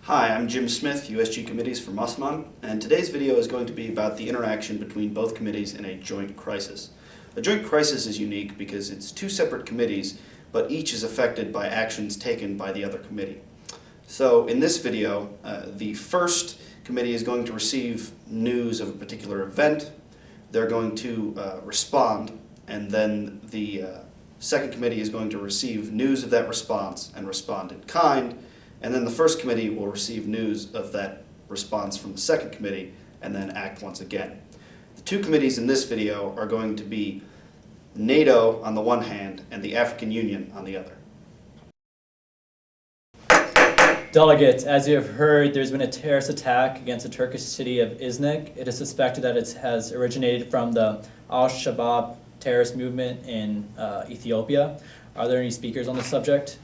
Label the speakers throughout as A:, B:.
A: Hi, I'm Jim Smith, USG Committees for MSUMUN, and today's video is going to be about the interaction between both committees in a joint crisis. A joint crisis is unique because it's two separate committees, but each is affected by actions taken by the other committee. So in this video, the first committee is going to receive news of a particular event. They're going to respond, and then the second committee is going to receive news of that response and respond in kind. And then the first committee will receive news of that response from the second committee and then act once again. The two committees in this video are going to be NATO on the one hand and the African Union on the other.
B: Delegates, as you have heard, there's been a terrorist attack against the Turkish city of Iznik. It is suspected that it has originated from the Al-Shabaab terrorist movement in Ethiopia. Are there any speakers on the subject?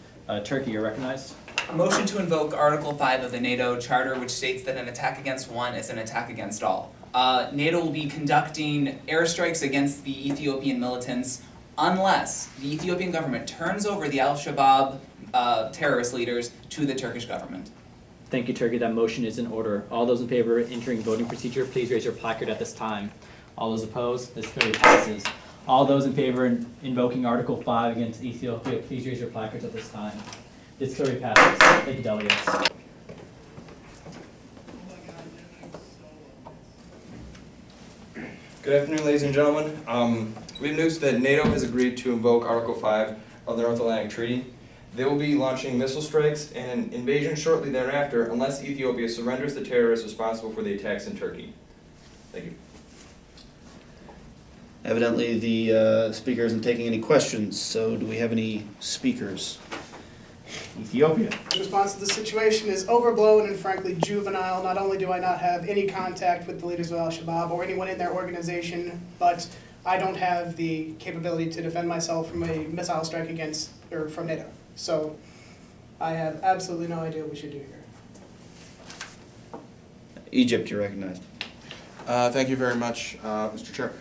B: Turkey, you're recognized.
C: A motion to invoke Article 5 of the NATO Charter, which states that an attack against one is an attack against all. NATO will be conducting airstrikes against the Ethiopian militants unless the Ethiopian government turns over the Al-Shabaab terrorist leaders to the Turkish government.
B: Thank you, Turkey. That motion is in order. All those in favor of entering voting procedure, please raise your placard at this time. All those opposed, this clearly passes. All those in favor of invoking Article 5 against Ethiopia, please raise your placards at this time. This clearly passes. Thank you, delegates.
D: Good afternoon, ladies and gentlemen. We have news that NATO has agreed to invoke Article 5 of the North Atlantic Treaty. They will be launching missile strikes and an invasion shortly thereafter unless Ethiopia surrenders the terrorists responsible for the attacks in Turkey. Thank you.
A: Evidently the speaker isn't taking any questions, so do we have any speakers? Ethiopia.
E: The response to the situation is overblown and frankly juvenile. Not only do I not have any contact with the leaders of Al-Shabaab or anyone in their organization, but I don't have the capability to defend myself from a missile strike from NATO. So I have absolutely no idea what we should do here.
A: Egypt, you're recognized.
F: Thank you very much, Mr. Chair.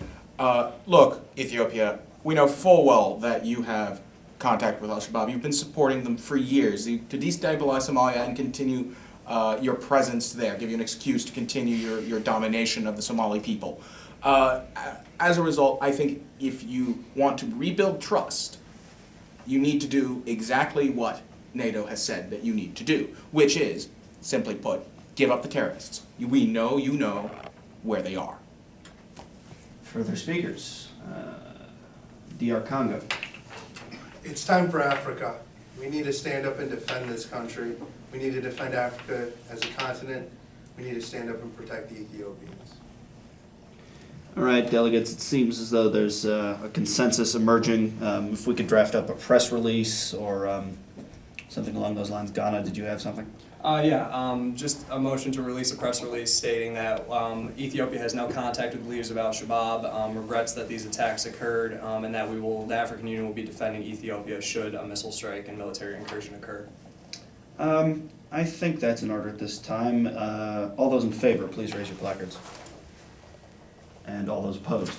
F: Look, Ethiopia, we know full well that you have contact with Al-Shabaab. You've been supporting them for years to destabilize Somalia and continue your presence there, give you an excuse to continue your domination of the Somali people. As a result, I think if you want to rebuild trust, you need to do exactly what NATO has said that you need to do, which is, simply put, give up the terrorists. We know you know where they are.
A: Further speakers. DR Congo.
G: It's time for Africa. We need to stand up and defend this country. We need to defend Africa as a continent. We need to stand up and protect the Ethiopians.
A: All right, delegates, it seems as though there's a consensus emerging. If we could draft up a press release or something along those lines. Ghana, did you have something?
H: Just a motion to release a press release stating that Ethiopia has no contact with the leaders of Al-Shabaab, regrets that these attacks occurred, and that the African Union will be defending Ethiopia should a missile strike and military incursion occur.
A: I think that's in order at this time. All those in favor, please raise your placards. And all those opposed.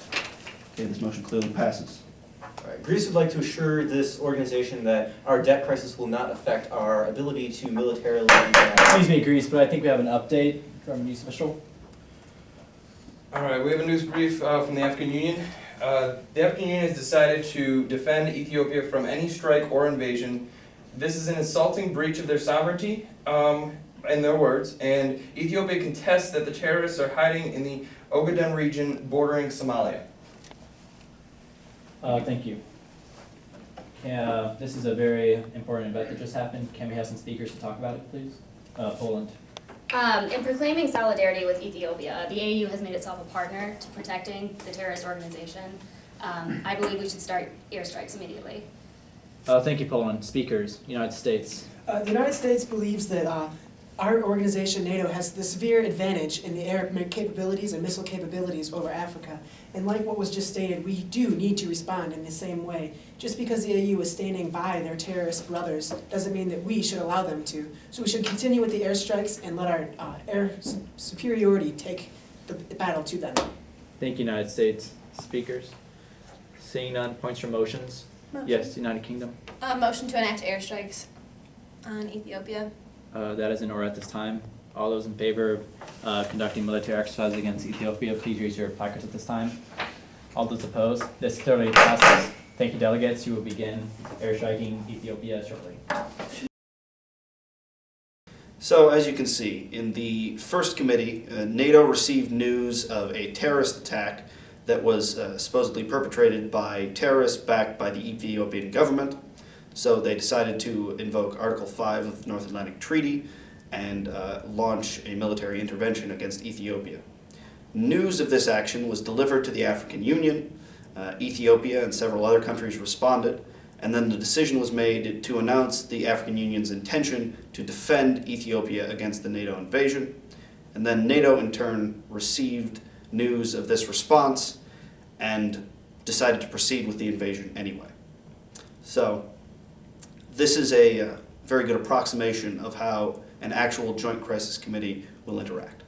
A: Okay, this motion clearly passes.
I: Greece would like to assure this organization that our debt crisis will not affect our ability to militarily...
B: Excuse me, Greece, but I think we have an update from a news official.
D: All right, we have a news brief from the African Union. The African Union has decided to defend Ethiopia from any strike or invasion. This is an insulting breach of their sovereignty, in their words, and Ethiopia contests that the terrorists are hiding in the Ogaden region bordering Somalia.
B: Thank you. This is a very important event that just happened. Can we have some speakers to talk about it, please? Poland.
J: In proclaiming solidarity with Ethiopia, the AU has made itself a partner to protecting the terrorist organization. I believe we should start airstrikes immediately.
B: Thank you, Poland. Speakers, United States.
K: The United States believes that our organization, NATO, has the severe advantage in the air capabilities and missile capabilities over Africa. And like what was just stated, we do need to respond in the same way. Just because the AU is standing by their terrorist brothers doesn't mean that we should allow them to. So we should continue with the airstrikes and let our air superiority take the battle to them.
B: Thank you, United States. Speakers? Seeing none, points for motions?
L: Motion.
B: Yes, United Kingdom.
L: Motion to enact airstrikes on Ethiopia.
B: That is in order at this time. All those in favor of conducting military exercises against Ethiopia, please raise your placards at this time. All those opposed, this clearly passes. Thank you, delegates. You will begin airstriking Ethiopia shortly.
A: So, as you can see, in the first committee, NATO received news of a terrorist attack that was supposedly perpetrated by terrorists backed by the Ethiopian government. So they decided to invoke Article 5 of the North Atlantic Treaty and launch a military intervention against Ethiopia. News of this action was delivered to the African Union. Ethiopia and several other countries responded, and then the decision was made to announce the African Union's intention to defend Ethiopia against the NATO invasion. And then NATO in turn received news of this response and decided to proceed with the invasion anyway. So this is a very good approximation of how an actual Joint Crisis Committee will interact.